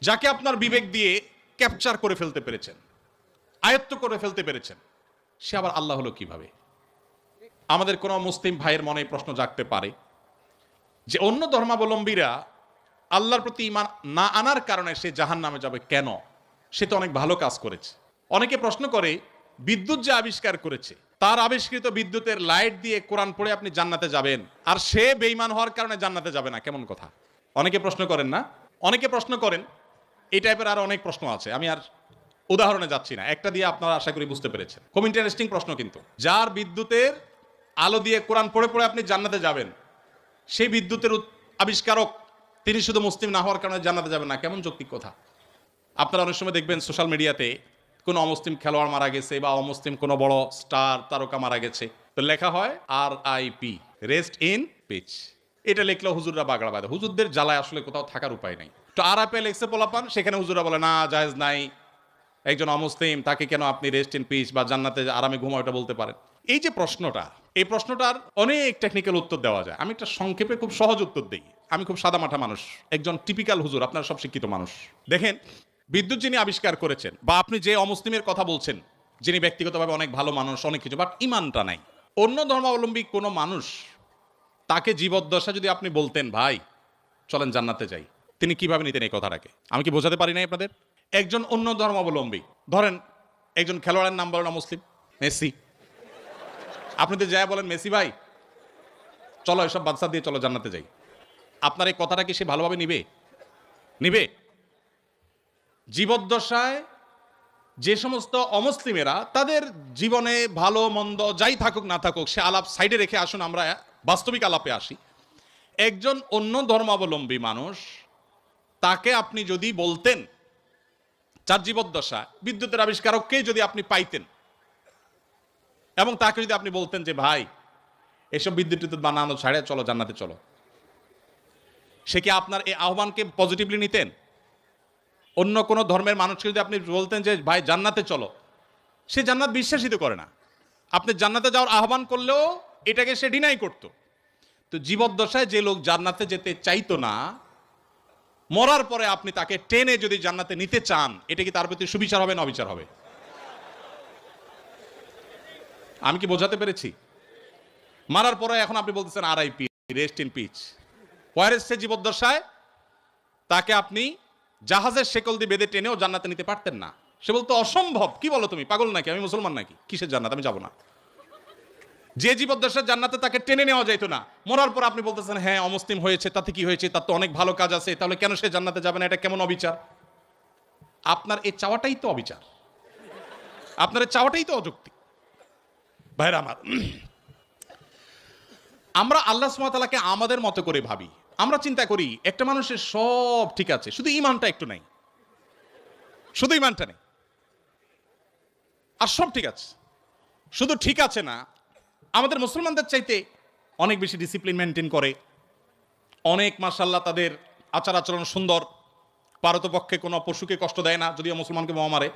যাকে আপনার বিবেক দিয়ে ক্যাপচার করে ফেলতে পেরেছেন, আয়ত্ত করে ফেলতে পেরেছেন, সে আবার আল্লাহ হলো কিভাবে? আমাদের কোনো মুসলিম ভাইয়ের মনে প্রশ্ন জাগতে পারে যে অন্য ধর্মাবলম্বীরা আল্লাহর প্রতি ঈমান না আনার কারণে সে জাহান্নামে যাবে কেন? সে তো অনেক ভালো কাজ করেছে। অনেকে প্রশ্ন করে, বিদ্যুৎ যে আবিষ্কার করেছে তার আবিষ্কৃত বিদ্যুতের লাইট দিয়ে কোরআন পড়ে আপনি জান্নাতে যাবেন, আর সে বেঈমান হওয়ার কারণে জান্নাতে যাবে না, কেমন কথা? অনেকে প্রশ্ন করেন না? অনেকে প্রশ্ন করেন। এই টাইপের আরো অনেক প্রশ্ন আছে, আমি আর উদাহরণে যাচ্ছি না, একটা দিয়ে আপনারা আশা করি বুঝতে পেরেছেন। খুব ইন্টারেস্টিং প্রশ্ন কিন্তু। যার বিদ্যুতের আলো দিয়ে কোরআন পড়ে পড়ে আপনি জান্নাতে যাবেন, সেই বিদ্যুতের আবিষ্কারক তিনি শুধু মুসলিম না হওয়ার কারণে জান্নাতে যাবেন না, কেমন যৌক্তিক কথা? আপনারা অনেক সময় দেখবেন সোশ্যাল মিডিয়াতে কোনো অমুসলিম খেলোয়াড় মারা গেছে বা অমুসলিম কোনো বড় স্টার তারকা মারা গেছে, তো লেখা হয় RIP, রেস্ট ইন পিচ। এটা লিখলে হুজুররা বাগড়া বাঁধে। হুজুরদের জ্বালায় আসলে কোথাও থাকার উপায় নাই। তো RIP লেখছে পোলাপান, সেখানে হুজুররা বলে না, জায়েজ নাই, একজন অমুসলিম তাকে কেন আপনি রেস্ট ইন পিচ বা জান্নাতে আরামে ঘুমাও এটা বলতে পারেন? এই যে প্রশ্নটা, এই প্রশ্নটার অনেক টেকনিক্যাল উত্তর দেওয়া যায়। আমি একটা সংক্ষেপে খুব সহজ উত্তর দিই। আমি খুব সাদামাটা মানুষ, একজন টিপিক্যাল হুজুর, আপনারা সব শিক্ষিত মানুষ। দেখেন, বিদ্যুৎ যিনি আবিষ্কার করেছেন বা আপনি যে অমুসলিমের কথা বলছেন, যিনি ব্যক্তিগতভাবে অনেক ভালো মানুষ, অনেক কিছু, বাট ইমানটা নাই, অন্য ধর্মাবলম্বী কোনো মানুষ তাকে জীবদ্দশা যদি আপনি বলতেন ভাই চলেন জান্নাতে যাই, তিনি কিভাবে নিতেন এই কথাটাকে? আমি কি বোঝাতে পারি নাই আপনাদের? একজন অন্য ধর্মাবলম্বী, ধরেন একজন খেলোয়াড়ের নাম বলেন মুসলিম, মেসি, আপনি তো যাই বলেন মেসি ভাই চলো এসব বাদশা দিয়ে চলো জান্নাতে যাই, আপনার এই কথাটা কি সে ভালোভাবে নিবে? নিবে? জীবদ্দশায় যে সমস্ত অমুসলিমেরা তাদের জীবনে ভালো মন্দ যাই থাকুক না থাকুক, সে আলাপ সাইডে রেখে আসুন আমরা বাস্তবিক আলাপে আসি। একজন অন্য ধর্মাবলম্বী মানুষ, তাকে আপনি যদি বলতেন, যার জীবদ্দশা বিদ্যুতের আবিষ্কারককেই যদি আপনি পাইতেন এবং তাকে যদি আপনি বলতেন যে ভাই এসব বিদ্যুৎ বানানো ছাড়ে চলো জান্নাতে চলো, সে কি আপনার এই আহ্বানকে পজিটিভলি নিতেন? অন্য কোনো ধর্মের মানুষকে যদি আপনি বলতেন যে ভাই জান্নাতে চলো, সে জান্নাত বিশ্বাসিত করে না। আপনি জান্নাতে যাওয়ার আহ্বান করলেও এটাকে সে ডিনাই করত। তো জীবদ্দশায় যে লোক জান্নাতে যেতে চাইতো না, মরার পরে আপনি তাকে টেনে যদি জান্নাতে নিতে চান, এটা কি তার প্রতি সুবিচার হবে না অবিচার হবে? আমি কি বোঝাতে পেরেছি? মারার পরে এখন আপনি বলতেছেন RIP, রেস্ট ইন পিচ। ওয়ারেস সে জীবদ্দশায় তাকে আপনি জাহাজের শেকল দিয়ে বেঁধে টেনেও জান্নাতে নিতে পারতেন না। সে বলতো অসম্ভব, কি বলো তুমি, পাগল নাকি, আমি মুসলমান নাকি, কিসের জান্নাত, আমি যাব না। যে জীবদ্দশার জান্নাতে তাকে টেনে নেওয়া যাইতো না, মরার পর আপনি বলতেছেন হ্যাঁ অমুসলিম হয়েছে, তাতে কি হয়েছে, তার তো অনেক ভালো কাজ আছে, তাহলে কেন সে জান্নাতে যাবে না? এটা কেমন অবিচার? আপনার এই চাওয়াটাই তো অবিচার, আপনার এই চাওয়াটাই তো অযৌক্তিক। ভাইরা আমার, আমরা আল্লাহ সুবহানাহু ওয়া তাআলাকে আমাদের মতো করে ভাবি। আমরা চিন্তা করি একটা মানুষের সব ঠিক আছে, শুধু ঈমানটা একটু নাই, শুধু ঈমানটা নেই, আর সব ঠিক আছে। শুধু ঠিক আছে না, আমাদের মুসলমানদের চাইতে অনেক বেশি ডিসিপ্লিন মেনটেন করে, অনেক মাশাআল্লাহ তাদের আচার আচরণ সুন্দর, পারতপক্ষে কোনো পশুকে কষ্ট দেয় না, যদিও মুসলমানকে বোমা মারে।